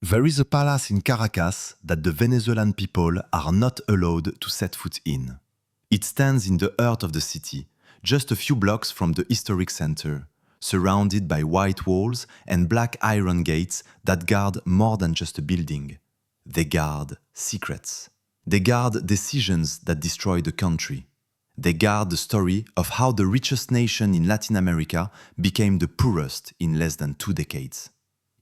There is a palace in Caracas that the Venezuelan people are not allowed to set foot in. It stands in the heart of the city, just a few blocks from the historic center, surrounded by white walls and black iron gates that guard more than just a building. They guard secrets. They guard decisions that destroy the country. They guard the story of how the richest nation in Latin America became the poorest in less than 2 decades.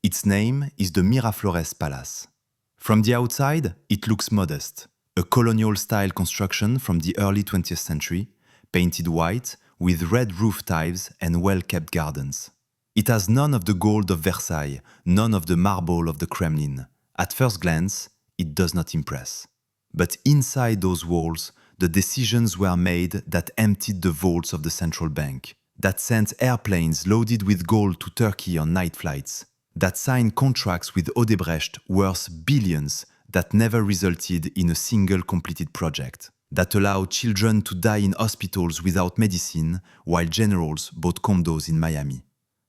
Its name is the Miraflores Palace. From the outside, it looks modest, a colonial-style construction from the early 20th century, painted white with red roof tiles and well-kept gardens. It has none of the gold of Versailles, none of the marble of the Kremlin. At first glance, it does not impress. But inside those walls, the decisions were made that emptied the vaults of the central bank, that sent airplanes loaded with gold to Turkey on night flights, that signed contracts with Odebrecht worth billions that never resulted in a single completed project, that allowed children to die in hospitals without medicine while generals bought condos in Miami.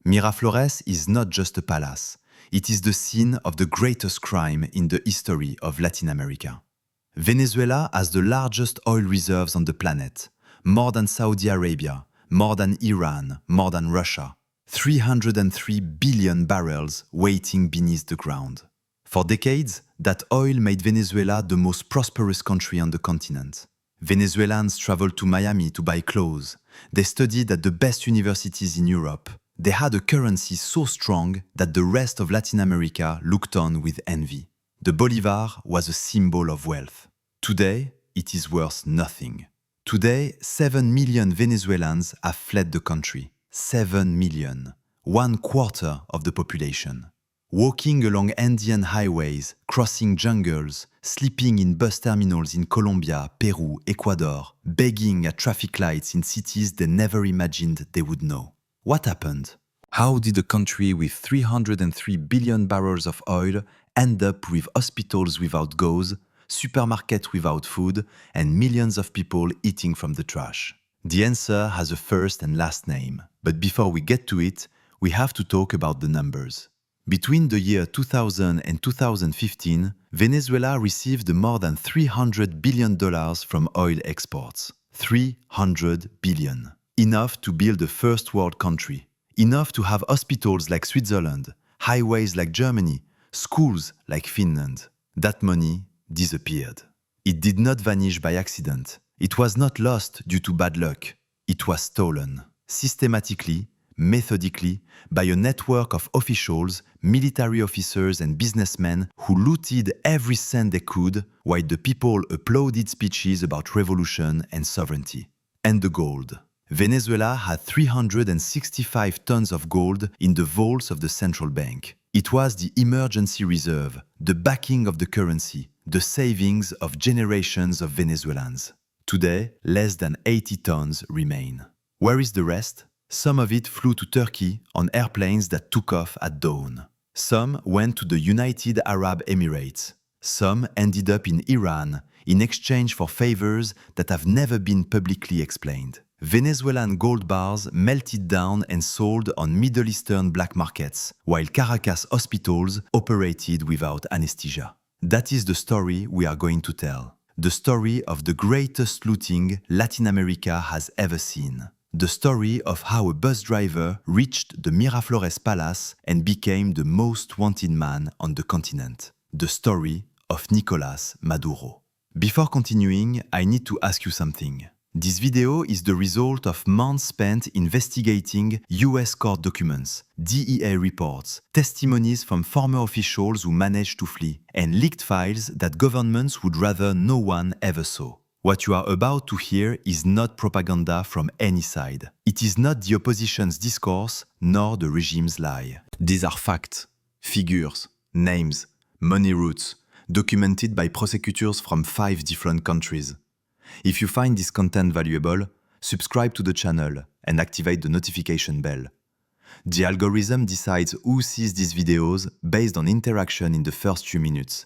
Miraflores is not just a palace, it is the scene of the greatest crime in the history of Latin America. Venezuela has the largest oil reserves on the planet, more than Saudi Arabia, more than Iran, more than Russia. 303 billion barrels waiting beneath the ground. For decades, that oil made Venezuela the most prosperous country on the continent. Venezuelans traveled to Miami to buy clothes. They studied at the best universities in Europe. They had a currency so strong that the rest of Latin America looked on with envy. The bolivar was a symbol of wealth. Today, it is worth nothing. Today, 7 million Venezuelans have fled the country. 7 million, 1/4 of the population. Walking along Andean highways, crossing jungles, sleeping in bus terminals in Colombia, Peru, Ecuador, begging at traffic lights in cities they never imagined they would know. What happened? How did a country with 303 billion barrels of oil end up with hospitals without gauze, supermarkets without food, and millions of people eating from the trash? The answer has a first and last name. But before we get to it, we have to talk about the numbers. Between the year 2000 and 2015, Venezuela received more than $300 billion from oil exports. 300 billion. Enough to build a first world country. Enough to have hospitals like Switzerland, highways like Germany, schools like Finland. That money disappeared. It did not vanish by accident. It was not lost due to bad luck. It was stolen. Systematically, methodically, by a network of officials, military officers and businessmen who looted every cent they could while the people applauded speeches about revolution and sovereignty. And the gold. Venezuela had 365 tons of gold in the vaults of the central bank. It was the emergency reserve, the backing of the currency, the savings of generations of Venezuelans. Today, less than 80 tons remain. Where is the rest? Some of it flew to Turkey on airplanes that took off at dawn. Some went to the United Arab Emirates. Some ended up in Iran in exchange for favors that have never been publicly explained. Venezuelan gold bars melted down and sold on Middle Eastern black markets, while Caracas hospitals operated without anesthesia. That is the story we are going to tell. The story of the greatest looting Latin America has ever seen. The story of how a bus driver reached the Miraflores Palace and became the most wanted man on the continent. The story of Nicolás Maduro. Before continuing, I need to ask you something. This video is the result of months spent investigating US court documents, DEA reports, testimonies from former officials who managed to flee, and leaked files that governments would rather no one ever saw. What you are about to hear is not propaganda from any side. It is not the opposition's discourse, nor the regime's lie. These are facts, figures, names, money routes, documented by prosecutors from 5 different countries. If you find this content valuable, subscribe to the channel and activate the notification bell. The algorithm decides who sees these videos based on interaction in the first few minutes.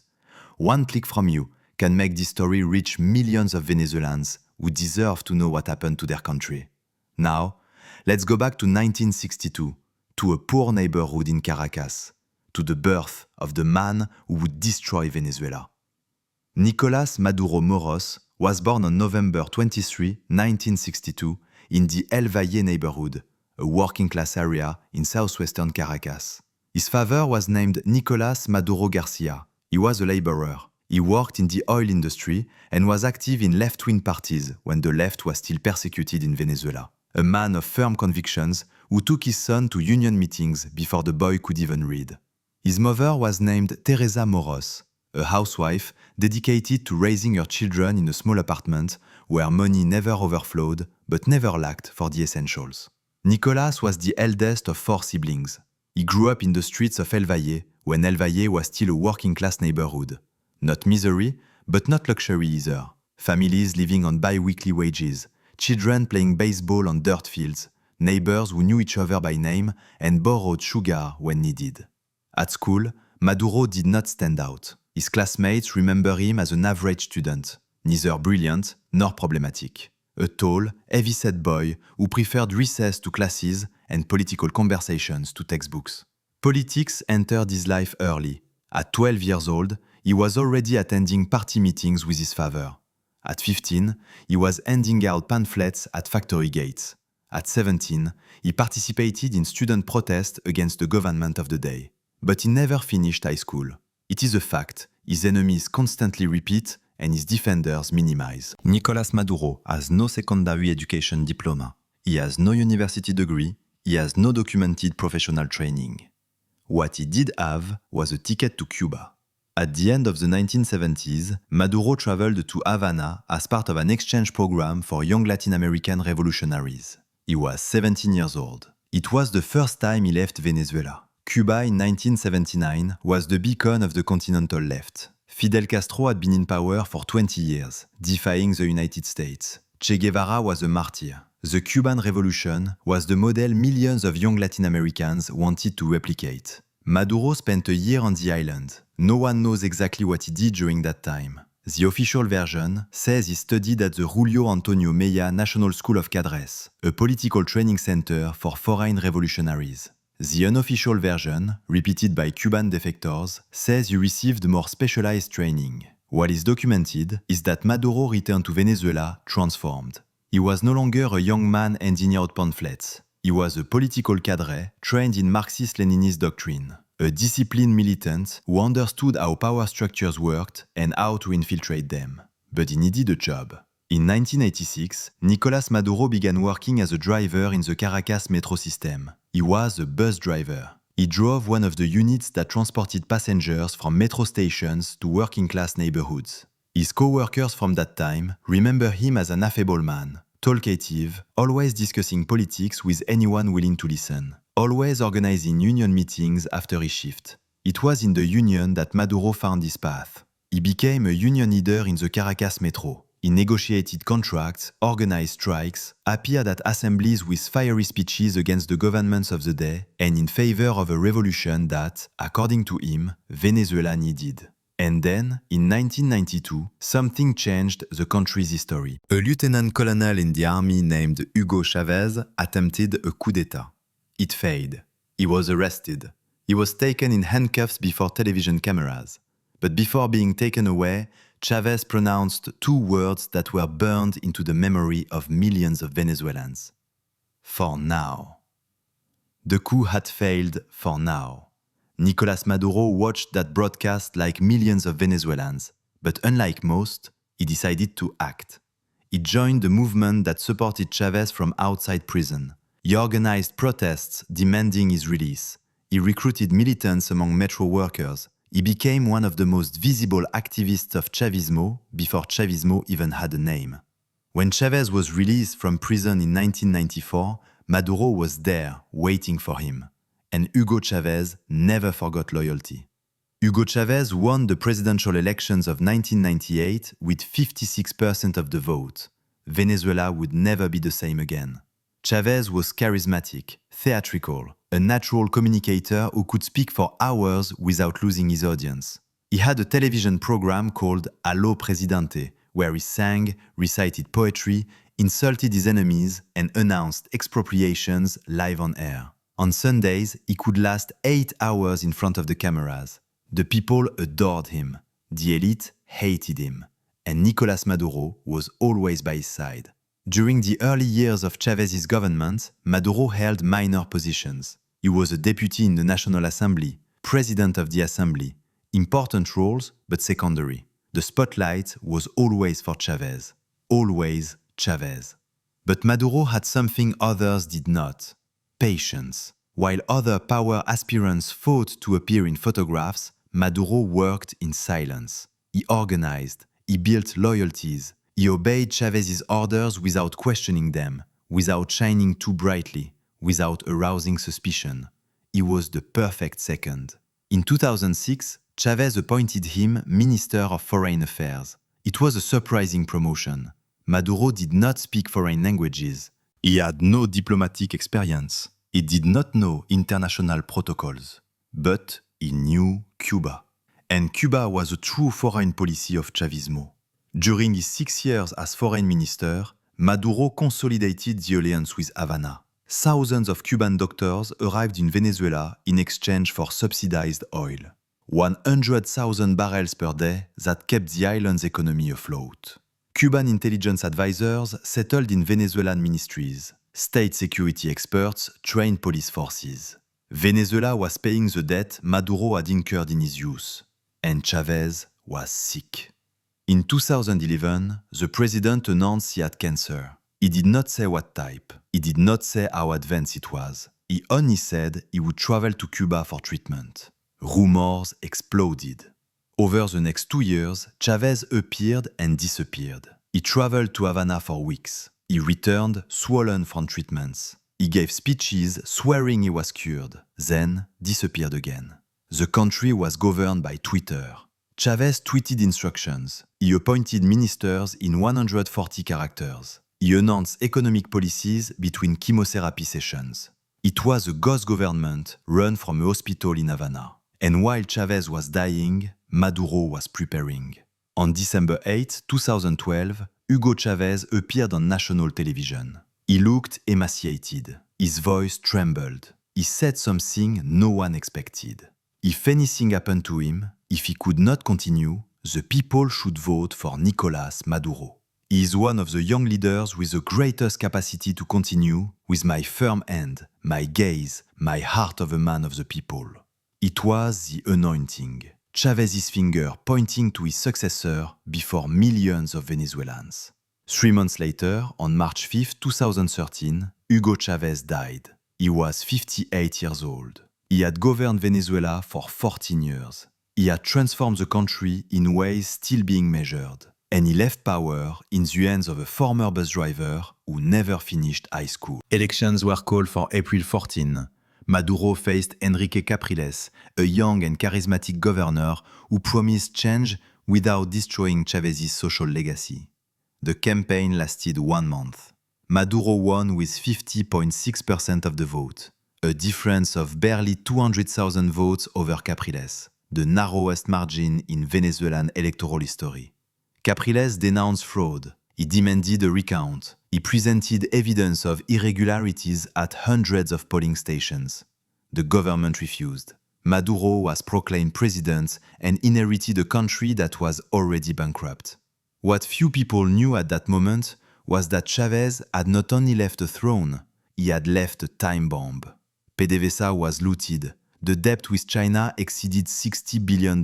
One click from you can make this story reach millions of Venezuelans who deserve to know what happened to their country. Now, let's go back to 1962, to a poor neighborhood in Caracas, to the birth of the man who would destroy Venezuela. Nicolás Maduro Moros was born on November 23, 1962, in the El Valle neighborhood, a working-class area in southwestern Caracas. His father was named Nicolás Maduro Garcia. He was a laborer. He worked in the oil industry and was active in left-wing parties when the left was still persecuted in Venezuela. A man of firm convictions who took his son to union meetings before the boy could even read. His mother was named Teresa Moros, a housewife dedicated to raising her children in a small apartment where money never overflowed but never lacked for the essentials. Nicolás was the eldest of 4 siblings. He grew up in the streets of El Valle when El Valle was still a working-class neighborhood. Not misery, but not luxury either. Families living on bi-weekly wages, children playing baseball on dirt fields, neighbors who knew each other by name and borrowed sugar when needed. At school, Maduro did not stand out. His classmates remember him as an average student, neither brilliant nor problematic. A tall, heavy-set boy who preferred recess to classes and political conversations to textbooks. Politics entered his life early. At 12 years old, he was already attending party meetings with his father. At 15, he was handing out pamphlets at factory gates. At 17, he participated in student protests against the government of the day. But he never finished high school. It is a fact his enemies constantly repeat and his defenders minimize. Nicolás Maduro has no secondary education diploma. He has no university degree. He has no documented professional training. What he did have was a ticket to Cuba. At the end of the 1970s, Maduro traveled to Havana as part of an exchange program for young Latin American revolutionaries. He was 17 years old. It was the first time he left Venezuela. Cuba in 1979 was the beacon of the continental left. Fidel Castro had been in power for 20 years, defying the United States. Che Guevara was a martyr. The Cuban Revolution was the model millions of young Latin Americans wanted to replicate. Maduro spent a year on the island. No one knows exactly what he did during that time. The official version says he studied at the Julio Antonio Mella National School of Cadres, a political training center for foreign revolutionaries. The unofficial version, repeated by Cuban defectors, says he received more specialized training. What is documented is that Maduro returned to Venezuela transformed. He was no longer a young man handing out pamphlets. He was a political cadre trained in Marxist-Leninist doctrine, a disciplined militant who understood how power structures worked and how to infiltrate them. But he needed a job. In 1986, Nicolás Maduro began working as a driver in the Caracas metro system. He was a bus driver. He drove one of the units that transported passengers from metro stations to working-class neighborhoods. His co-workers from that time remember him as an affable man, talkative, always discussing politics with anyone willing to listen, always organizing union meetings after his shift. It was in the union that Maduro found his path. He became a union leader in the Caracas metro. He negotiated contracts, organized strikes, appeared at assemblies with fiery speeches against the governments of the day and in favor of a revolution that, according to him, Venezuela needed. And then, in 1992, something changed the country's history. A lieutenant colonel in the army named Hugo Chavez attempted a coup d'etat. It failed. He was arrested. He was taken in handcuffs before television cameras. But before being taken away, Chavez pronounced 2 words that were burned into the memory of millions of Venezuelans. For now. The coup had failed for now. Nicolás Maduro watched that broadcast like millions of Venezuelans, but unlike most, he decided to act. He joined the movement that supported Chavez from outside prison. He organized protests demanding his release. He recruited militants among metro workers. He became one of the most visible activists of Chavismo before Chavismo even had a name. When Chavez was released from prison in 1994, Maduro was there, waiting for him. And Hugo Chavez never forgot loyalty. Hugo Chavez won the presidential elections of 1998 with 56% of the vote. Venezuela would never be the same again. Chavez was charismatic, theatrical, a natural communicator who could speak for hours without losing his audience. He had a television program called Allo Presidente, where he sang, recited poetry, insulted his enemies, and announced expropriations live on air. On Sundays, he could last 8 hours in front of the cameras. The people adored him. The elite hated him. And Nicolás Maduro was always by his side. During the early years of Chávez's government, Maduro held minor positions. He was a deputy in the National Assembly, president of the Assembly. Important roles, but secondary. The spotlight was always for Chávez. Always Chávez. But Maduro had something others did not. Patience. While other power aspirants fought to appear in photographs, Maduro worked in silence. He organized. He built loyalties. He obeyed Chávez's orders without questioning them, without shining too brightly, without arousing suspicion. He was the perfect second. In 2006, Chávez appointed him Minister of Foreign Affairs. It was a surprising promotion. Maduro did not speak foreign languages. He had no diplomatic experience. He did not know international protocols. But he knew Cuba. And Cuba was a true foreign policy of Chavismo. During his 6 years as foreign minister, Maduro consolidated the alliance with Havana. Thousands of Cuban doctors arrived in Venezuela in exchange for subsidized oil. 100,000 barrels per day that kept the island's economy afloat. Cuban intelligence advisors settled in Venezuelan ministries. State security experts trained police forces. Venezuela was paying the debt Maduro had incurred in his youth. And Chávez was sick. In 2011, the president announced he had cancer. He did not say what type. He did not say how advanced it was. He only said he would travel to Cuba for treatment. Rumors exploded. Over the next 2 years, Chávez appeared and disappeared. He traveled to Havana for weeks. He returned swollen from treatments. He gave speeches swearing he was cured, then disappeared again. The country was governed by Twitter. Chávez tweeted instructions. He appointed ministers in 140 characters. He announced economic policies between chemotherapy sessions. It was a ghost government run from a hospital in Havana. And while Chávez was dying, Maduro was preparing. On December 8, 2012, Hugo Chávez appeared on national television. He looked emaciated. His voice trembled. He said something no one expected. If anything happened to him, if he could not continue, the people should vote for Nicolás Maduro. He is one of the young leaders with the greatest capacity to continue with my firm hand, my gaze, my heart of a man of the people. It was the anointing, Chávez's finger pointing to his successor before millions of Venezuelans. 3 months later, on March 5, 2013, Hugo Chávez died. He was 58 years old. He had governed Venezuela for 14 years. He had transformed the country in ways still being measured. And he left power in the hands of a former bus driver who never finished high school. Elections were called for April 14. Maduro faced Enrique Capriles, a young and charismatic governor who promised change without destroying Chávez's social legacy. The campaign lasted 1 month. Maduro won with 50.6% of the vote, a difference of barely 200,000 votes over Capriles, the narrowest margin in Venezuelan electoral history. Capriles denounced fraud. He demanded a recount. He presented evidence of irregularities at hundreds of polling stations. The government refused. Maduro was proclaimed president and inherited a country that was already bankrupt. What few people knew at that moment was that Chávez had not only left a throne, he had left a time bomb. PDVSA was looted. The debt with China exceeded $60 billion.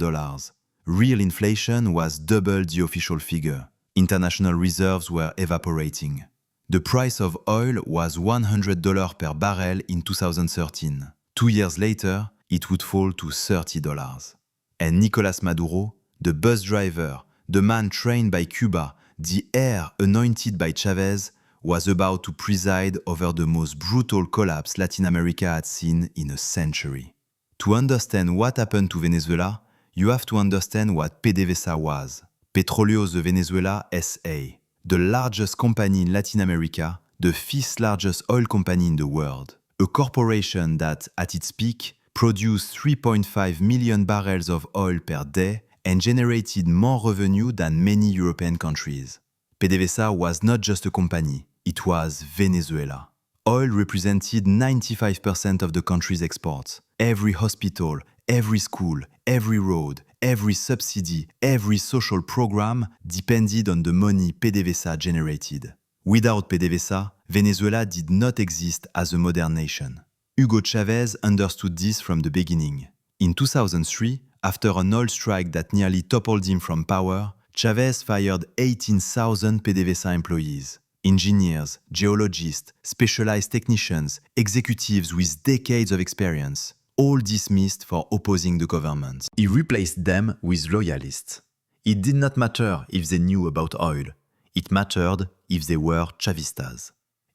Real inflation was double the official figure. International reserves were evaporating. The price of oil was $100 per barrel in 2013. 2 years later, it would fall to $30. And Nicolás Maduro, the bus driver, the man trained by Cuba, the heir anointed by Chávez, was about to preside over the most brutal collapse Latin America had seen in a century. To understand what happened to Venezuela, you have to understand what PDVSA was. Petróleos de Venezuela S.A., the largest company in Latin America, the 5th largest oil company in the world. A corporation that, at its peak, produced 3.5 million barrels of oil per day and generated more revenue than many European countries. PDVSA was not just a company, it was Venezuela. Oil represented 95% of the country's exports. Every hospital, every school, every road, every subsidy, every social program depended on the money PDVSA generated. Without PDVSA, Venezuela did not exist as a modern nation. Hugo Chavez understood this from the beginning. In 2003, after an oil strike that nearly toppled him from power, Chavez fired 18,000 PDVSA employees. Engineers, geologists, specialized technicians, executives with decades of experience, all dismissed for opposing the government. He replaced them with loyalists. It did not matter if they knew about oil. It mattered if they were Chavistas.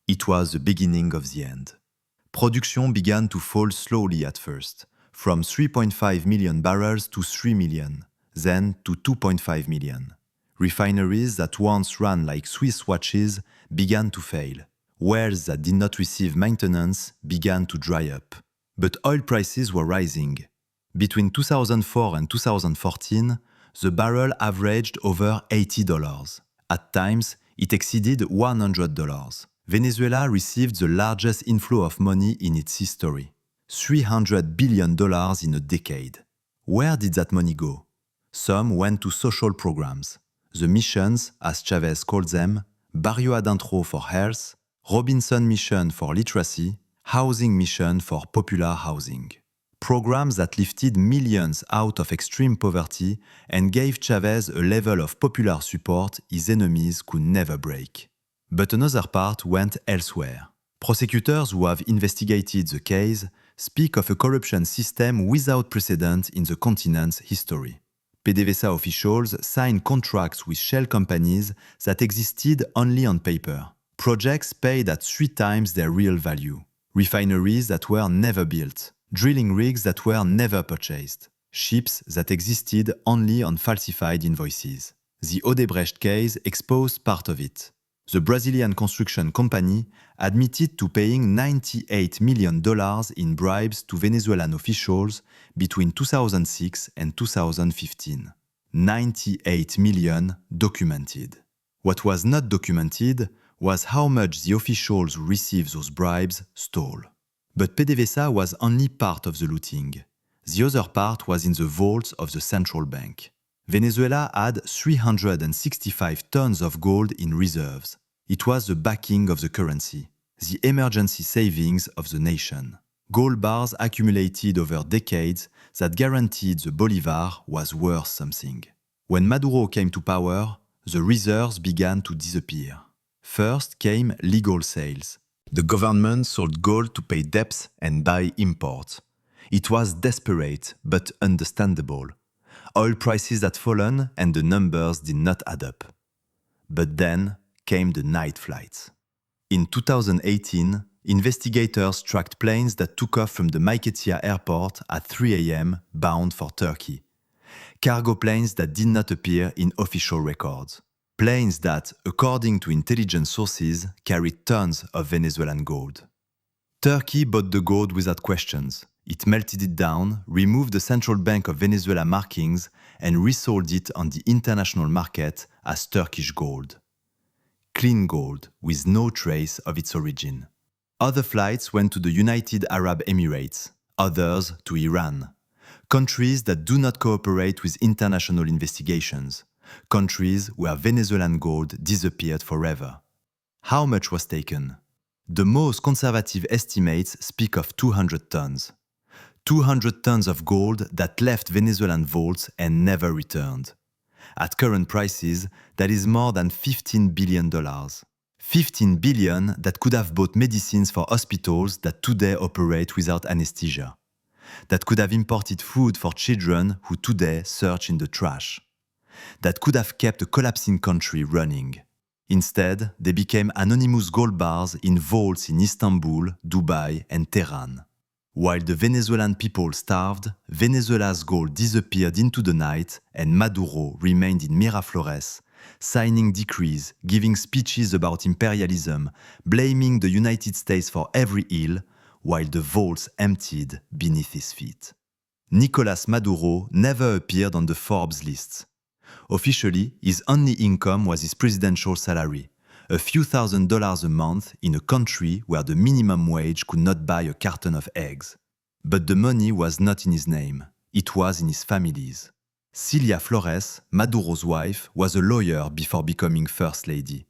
It was the beginning of the end. Production began to fall slowly at first, from 3.5 million barrels to 3 million, then to 2.5 million. Refineries that once ran like Swiss watches began to fail. Wells that did not receive maintenance began to dry up. But oil prices were rising. Between 2004 and 2014, the barrel averaged over $80. At times, it exceeded $100. Venezuela received the largest inflow of money in its history. $300 billion in a decade. Where did that money go? Some went to social programs. The missions, as Chavez called them, Barrio Adentro for health, Robinson Mission for literacy, Housing Mission for popular housing. Programs that lifted millions out of extreme poverty and gave Chavez a level of popular support his enemies could never break. But another part went elsewhere. Prosecutors who have investigated the case speak of a corruption system without precedent in the continent's history. PDVSA officials signed contracts with shell companies that existed only on paper. Projects paid at 3 times their real value. Refineries that were never built. Drilling rigs that were never purchased. Ships that existed only on falsified invoices. The Odebrecht case exposed part of it. The Brazilian construction company admitted to paying $98 million in bribes to Venezuelan officials between 2006 and 2015. 98 million documented. What was not documented was how much the officials who received those bribes stole. But PDVSA was only part of the looting. The other part was in the vaults of the central bank. Venezuela had 365 tons of gold in reserves. It was the backing of the currency, the emergency savings of the nation. Gold bars accumulated over decades that guaranteed the bolivar was worth something. When Maduro came to power, the reserves began to disappear. First came legal sales. The government sold gold to pay debts and buy imports. It was desperate but understandable. Oil prices had fallen and the numbers did not add up. But then came the night flights. In 2018, investigators tracked planes that took off from the Maiquetía airport at 3 a.m. bound for Turkey. Cargo planes that did not appear in official records. Planes that, according to intelligence sources, carried tons of Venezuelan gold. Turkey bought the gold without questions. It melted it down, removed the Central Bank of Venezuela markings, and resold it on the international market as Turkish gold. Clean gold, with no trace of its origin. Other flights went to the United Arab Emirates, others to Iran. Countries that do not cooperate with international investigations. Countries where Venezuelan gold disappeared forever. How much was taken? The most conservative estimates speak of 200 tons. 200 tons of gold that left Venezuelan vaults and never returned. At current prices, that is more than $15 billion. 15 billion that could have bought medicines for hospitals that today operate without anesthesia. That could have imported food for children who today search in the trash. That could have kept a collapsing country running. Instead, they became anonymous gold bars in vaults in Istanbul, Dubai, and Tehran. While the Venezuelan people starved, Venezuela's gold disappeared into the night and Maduro remained in Miraflores, signing decrees, giving speeches about imperialism, blaming the United States for every ill, while the vaults emptied beneath his feet. Nicolás Maduro never appeared on the Forbes lists. Officially, his only income was his presidential salary, a few $1,000s a month in a country where the minimum wage could not buy a carton of eggs. But the money was not in his name, it was in his family's. Cilia Flores, Maduro's wife, was a lawyer before becoming First Lady.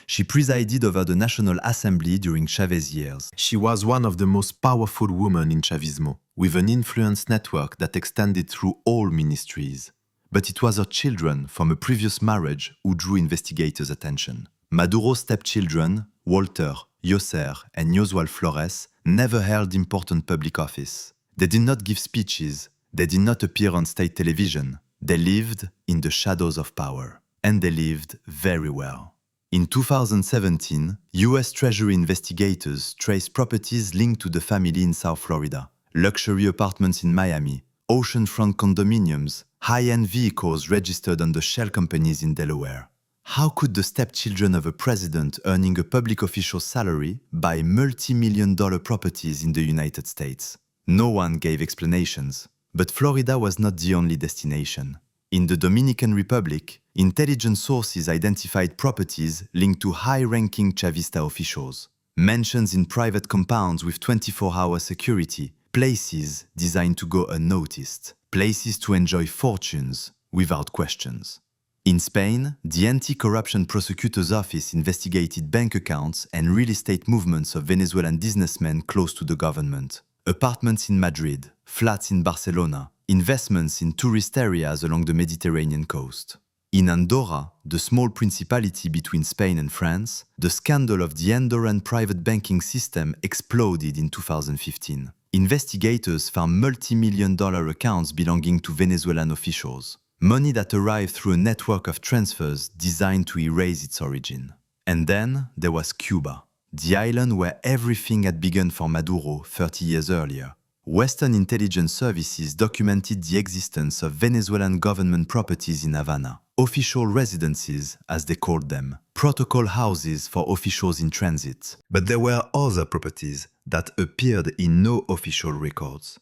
She presided over the National Assembly during Chávez's years. She was one of the most powerful women in Chavismo, with an influence network that extended through all ministries. But it was her children from a previous marriage who drew investigators' attention. Maduro's stepchildren, Walter, Yoser, and Yosual Flores, never held important public office. They did not give speeches, they did not appear on state television. They lived in the shadows of power. And they lived very well. In 2017, US Treasury investigators traced properties linked to the family in South Florida, luxury apartments in Miami, oceanfront condominiums, high-end vehicles registered under shell companies in Delaware. How could the stepchildren of a president earning a public official's salary buy multi-million-dollar properties in the United States? No one gave explanations, but Florida was not the only destination. In the Dominican Republic, intelligence sources identified properties linked to high-ranking Chavista officials, mansions in private compounds with 24-hour security, places designed to go unnoticed, places to enjoy fortunes without questions. In Spain, the Anti-Corruption Prosecutor's Office investigated bank accounts and real estate movements of Venezuelan businessmen close to the government. Apartments in Madrid, flats in Barcelona, investments in tourist areas along the Mediterranean coast. In Andorra, the small principality between Spain and France, the scandal of the Andorran private banking system exploded in 2015. Investigators found multi-million-dollar accounts belonging to Venezuelan officials, money that arrived through a network of transfers designed to erase its origin. And then there was Cuba, the island where everything had begun for Maduro 30 years earlier. Western intelligence services documented the existence of Venezuelan government properties in Havana, official residences, as they called them, protocol houses for officials in transit. But there were other properties that appeared in no official records.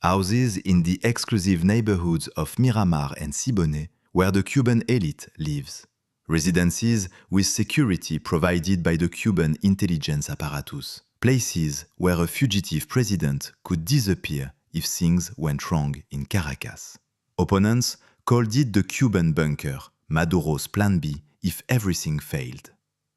Houses in the exclusive neighborhoods of Miramar and Siboney, where the Cuban elite lives. Residences with security provided by the Cuban intelligence apparatus. Places where a fugitive president could disappear if things went wrong in Caracas. Opponents called it the Cuban bunker, Maduro's plan B if everything failed.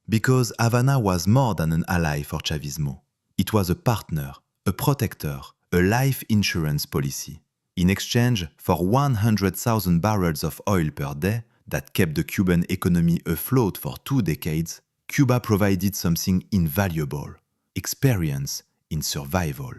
Because Havana was more than an ally for Chavismo. It was a partner, a protector, a life insurance policy. In exchange for 100,000 barrels of oil per day that kept the Cuban economy afloat for 2 decades, Cuba provided something invaluable: experience in survival.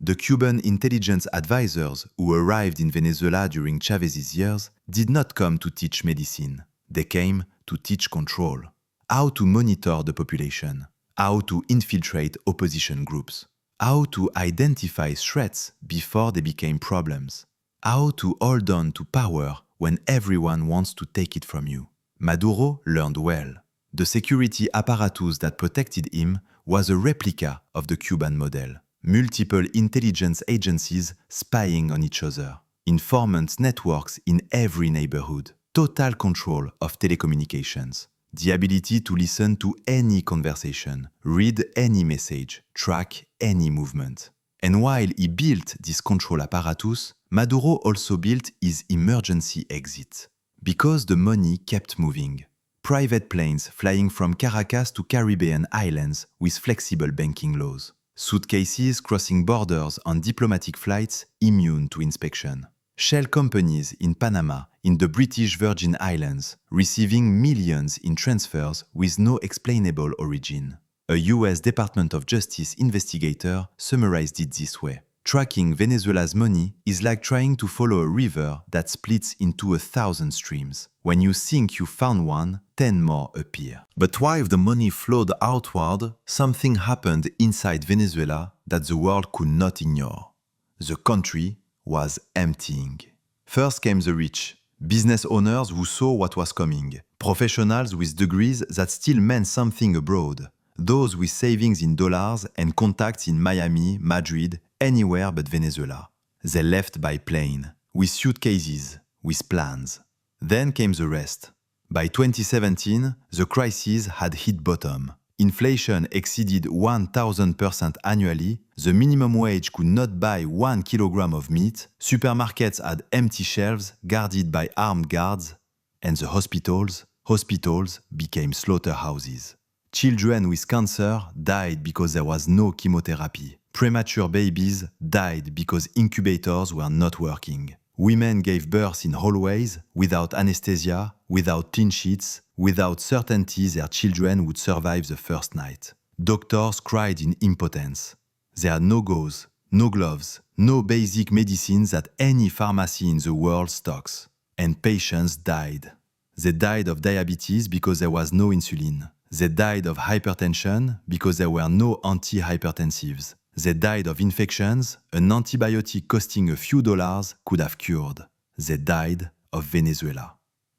The Cuban intelligence advisors who arrived in Venezuela during Chávez's years did not come to teach medicine. They came to teach control. How to monitor the population, how to infiltrate opposition groups, how to identify threats before they became problems, how to hold on to power when everyone wants to take it from you. Maduro learned well. The security apparatus that protected him was a replica of the Cuban model. Multiple intelligence agencies spying on each other. Informant networks in every neighborhood. Total control of telecommunications. The ability to listen to any conversation, read any message, track any movement. And while he built this control apparatus, Maduro also built his emergency exit. Because the money kept moving. Private planes flying from Caracas to Caribbean islands with flexible banking laws. Suitcases crossing borders on diplomatic flights immune to inspection. Shell companies in Panama, in the British Virgin Islands, receiving millions in transfers with no explainable origin. A US Department of Justice investigator summarized it this way. Tracking Venezuela's money is like trying to follow a river that splits into 1,000 streams. When you think you found one, 10 more appear. But while the money flowed outward, something happened inside Venezuela that the world could not ignore. The country was emptying. First came the rich, business owners who saw what was coming, professionals with degrees that still meant something abroad, those with savings in dollars and contacts in Miami, Madrid, anywhere but Venezuela. They left by plane, with suitcases, with plans. Then came the rest. By 2017, the crisis had hit bottom. Inflation exceeded 1,000% annually, the minimum wage could not buy 1 kilogram of meat, supermarkets had empty shelves guarded by armed guards, and the hospitals became slaughterhouses. Children with cancer died because there was no chemotherapy. Premature babies died because incubators were not working. Women gave birth in hallways, without anesthesia, without clean sheets, without certainty their children would survive the first night. Doctors cried in impotence. There are no gauze, no gloves, no basic medicines that any pharmacy in the world stocks. And patients died. They died of diabetes because there was no insulin. They died of hypertension because there were no antihypertensives. They died of infections an antibiotic costing a few dollars could have cured. They died of Venezuela.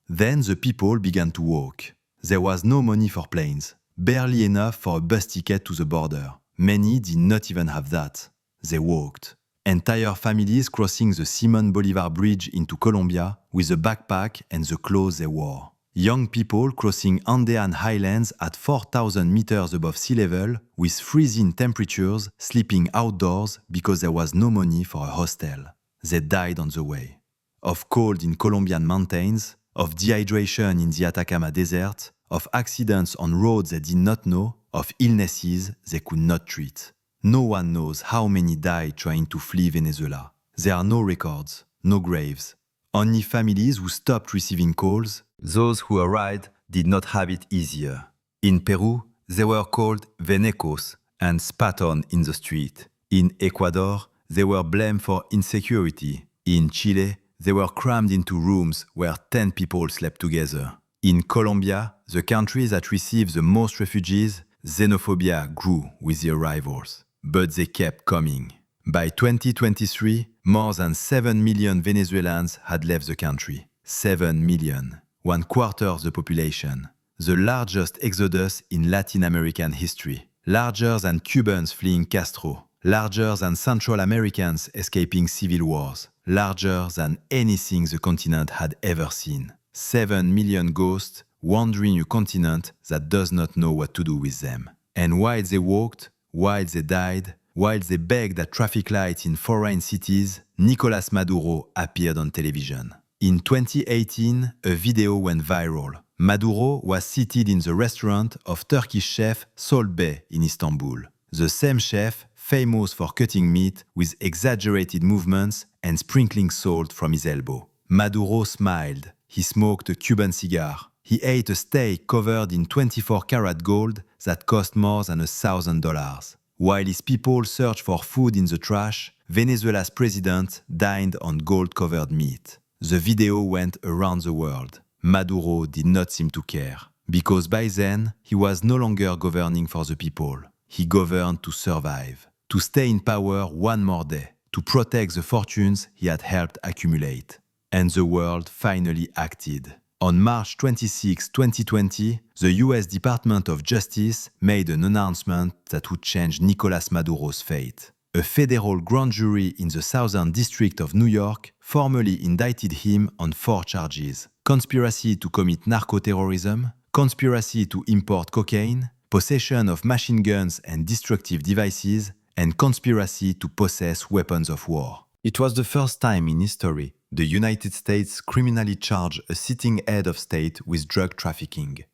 Then the people began to walk. There was no money for planes, barely enough for a bus ticket to the border. Many did not even have that. They walked. Entire families crossing the Simón Bolívar Bridge into Colombia with a backpack and the clothes they wore. Young people crossing Andean highlands at 4,000 meters above sea level with freezing temperatures, sleeping outdoors because there was no money for a hostel. They died on the way. Of cold in Colombian mountains, of dehydration in the Atacama Desert, of accidents on roads they did not know, of illnesses they could not treat. No one knows how many died trying to flee Venezuela. There are no records, no graves. Only families who stopped receiving calls. Those who arrived did not have it easier. In Peru, they were called venecos and spat on in the street. In Ecuador, they were blamed for insecurity. In Chile, they were crammed into rooms where 10 people slept together. In Colombia, the country that received the most refugees, xenophobia grew with the arrivals. But they kept coming. By 2023, more than 7 million Venezuelans had left the country. 7 million. 1/4 of the population. The largest exodus in Latin American history. Larger than Cubans fleeing Castro. Larger than Central Americans escaping civil wars. Larger than anything the continent had ever seen. 7 million ghosts wandering a continent that does not know what to do with them. And while they walked, while they died, while they begged at traffic lights in foreign cities, Nicolás Maduro appeared on television. In 2018, a video went viral. Maduro was seated in the restaurant of Turkish chef Sol Bey in Istanbul. The same chef, famous for cutting meat with exaggerated movements and sprinkling salt from his elbow. Maduro smiled. He smoked a Cuban cigar. He ate a steak covered in 24-karat gold that cost more than $1,000. While his people searched for food in the trash, Venezuela's president dined on gold-covered meat. The video went around the world. Maduro did not seem to care, because by then he was no longer governing for the people. He governed to survive, to stay in power one more day, to protect the fortunes he had helped accumulate. And the world finally acted. On March 26, 2020, the US Department of Justice made an announcement that would change Nicolás Maduro's fate. A federal grand jury in the Southern District of New York formally indicted him on 4 charges: conspiracy to commit narco-terrorism, conspiracy to import cocaine, possession of machine guns and destructive devices, and conspiracy to possess weapons of war. It was the first time in history the United States criminally charged a sitting head of state with drug trafficking.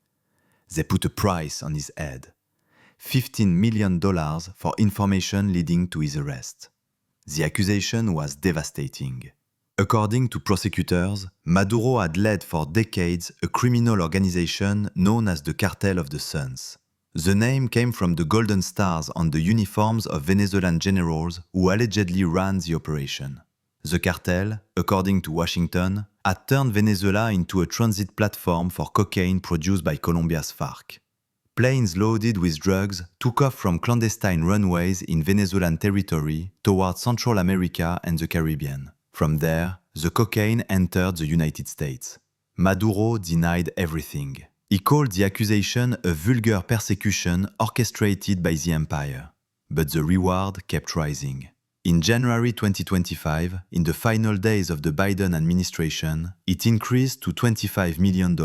They put a price on his head: $15 million for information leading to his arrest. The accusation was devastating. According to prosecutors, Maduro had led for decades a criminal organization known as the Cartel of the Suns. The name came from the golden stars on the uniforms of Venezuelan generals who allegedly ran the operation. The cartel, according to Washington, had turned Venezuela into a transit platform for cocaine produced by Colombia's FARC. Planes loaded with drugs took off from clandestine runways in Venezuelan territory towards Central America and the Caribbean. From there, the cocaine entered the United States. Maduro denied everything. He called the accusation a vulgar persecution orchestrated by the empire. But the reward kept rising. In January 2025, in the final days of the Biden administration, it increased to $25 million.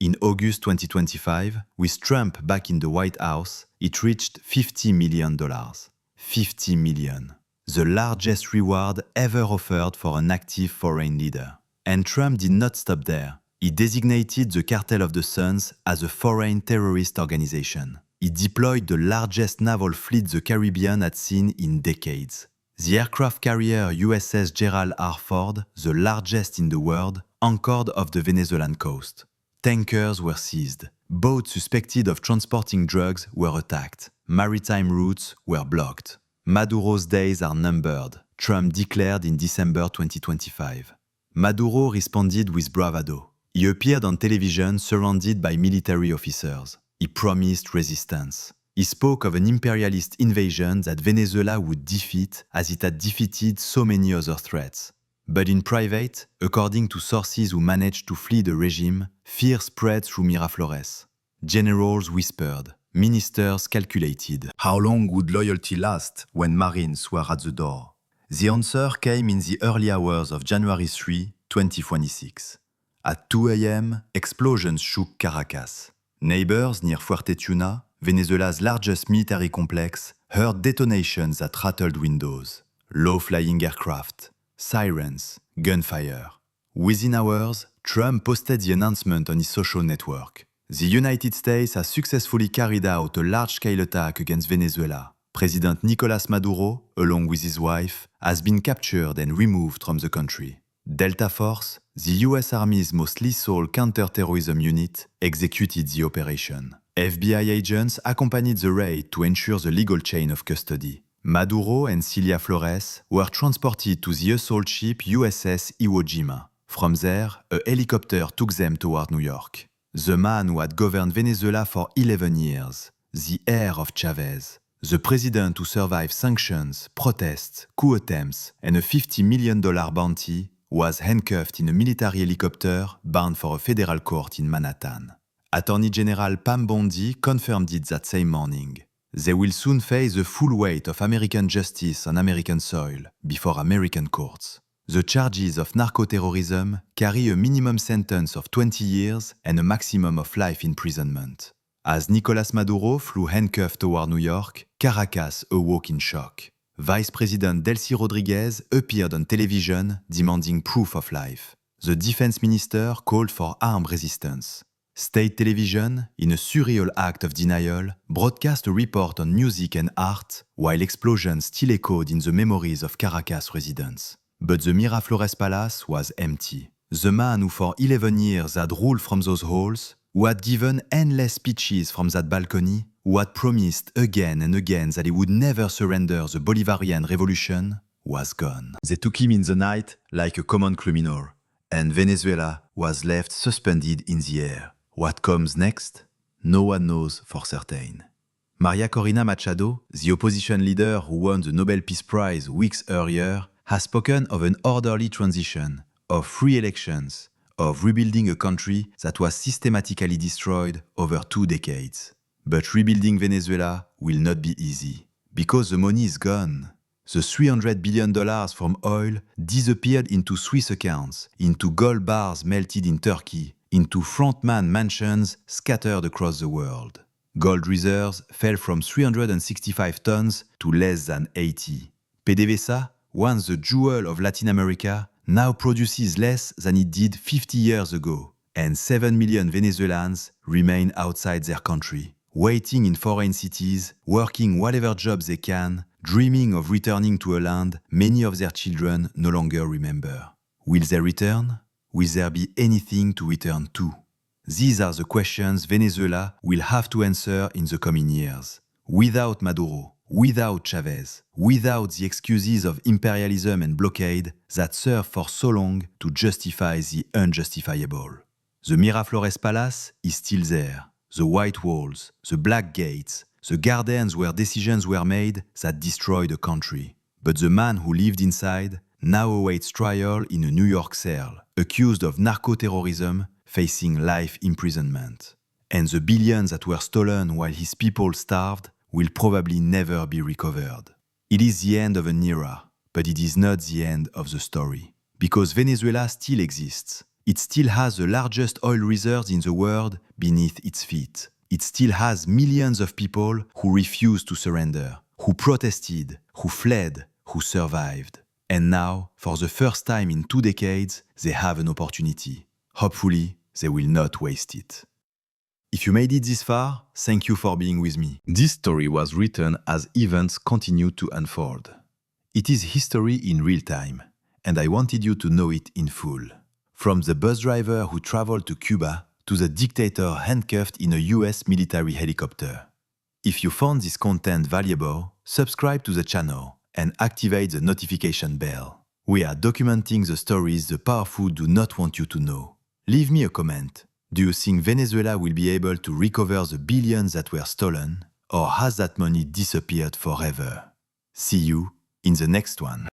In August 2025, with Trump back in the White House, it reached $50 million. 50 million. The largest reward ever offered for an active foreign leader. And Trump did not stop there. He designated the Cartel of the Suns as a foreign terrorist organization. He deployed the largest naval fleet the Caribbean had seen in decades. The aircraft carrier USS Gerald R. Ford, the largest in the world, anchored off the Venezuelan coast. Tankers were seized. Boats suspected of transporting drugs were attacked. Maritime routes were blocked. Maduro's days are numbered, Trump declared in December 2025. Maduro responded with bravado. He appeared on television surrounded by military officers. He promised resistance. He spoke of an imperialist invasion that Venezuela would defeat as it had defeated so many other threats. But in private, according to sources who managed to flee the regime, fear spread through Miraflores. Generals whispered, ministers calculated. How long would loyalty last when Marines were at the door? The answer came in the early hours of January 3, 2026. At 2 a.m., explosions shook Caracas. Neighbors near Fuerte Tuna, Venezuela's largest military complex, heard detonations that rattled windows. Low-flying aircraft, sirens, gunfire. Within hours, Trump posted the announcement on his social network. The United States has successfully carried out a large-scale attack against Venezuela. President Nicolás Maduro, along with his wife, has been captured and removed from the country. Delta Force, the US Army's most lethal counter-terrorism unit, executed the operation. FBI agents accompanied the raid to ensure the legal chain of custody. Maduro and Cilia Flores were transported to the assault ship USS Iwo Jima. From there, a helicopter took them toward New York. The man who had governed Venezuela for 11 years, the heir of Chavez, the president who survived sanctions, protests, coup attempts, and a $50 million bounty, was handcuffed in a military helicopter bound for a federal court in Manhattan. Attorney General Pam Bondi confirmed it that same morning. They will soon face the full weight of American justice on American soil before American courts. The charges of narco-terrorism carry a minimum sentence of 20 years and a maximum of life imprisonment. As Nicolás Maduro flew handcuffed toward New York, Caracas awoke in shock. Vice President Delcy Rodriguez appeared on television demanding proof of life. The defense minister called for armed resistance. State television, in a surreal act of denial, broadcast a report on music and art, while explosions still echoed in the memories of Caracas residents. But the Miraflores Palace was empty. The man who for 11 years had ruled from those halls, who had given endless speeches from that balcony, who had promised again and again that he would never surrender the Bolivarian revolution, was gone. They took him in the night like a common criminal, and Venezuela was left suspended in the air. What comes next? No one knows for certain. Maria Corina Machado, the opposition leader who won the Nobel Peace Prize weeks earlier, has spoken of an orderly transition, of free elections, of rebuilding a country that was systematically destroyed over 2 decades. But rebuilding Venezuela will not be easy, because the money is gone. The $300 billion from oil disappeared into Swiss accounts, into gold bars melted in Turkey, into frontman mansions scattered across the world. Gold reserves fell from 365 tons to less than 80. PDVSA, once the jewel of Latin America, now produces less than it did 50 years ago, and 7 million Venezuelans remain outside their country, waiting in foreign cities, working whatever jobs they can, dreaming of returning to a land many of their children no longer remember. Will they return? Will there be anything to return to? These are the questions Venezuela will have to answer in the coming years. Without Maduro, without Chavez, without the excuses of imperialism and blockade that serve for so long to justify the unjustifiable. The Miraflores Palace is still there. The white walls, the black gates, the gardens where decisions were made that destroyed a country. But the man who lived inside now awaits trial in a New York cell, accused of narco-terrorism, facing life imprisonment. And the billions that were stolen while his people starved will probably never be recovered. It is the end of an era, but it is not the end of the story. Because Venezuela still exists. It still has the largest oil reserves in the world beneath its feet. It still has millions of people who refused to surrender, who protested, who fled, who survived. And now, for the first time in 2 decades, they have an opportunity. Hopefully, they will not waste it. If you made it this far, thank you for being with me. This story was written as events continued to unfold. It is history in real time, and I wanted you to know it in full. From the bus driver who traveled to Cuba to the dictator handcuffed in a US military helicopter. If you found this content valuable, subscribe to the channel and activate the notification bell. We are documenting the stories the powerful do not want you to know. Leave me a comment. Do you think Venezuela will be able to recover the billions that were stolen, or has that money disappeared forever? See you in the next one.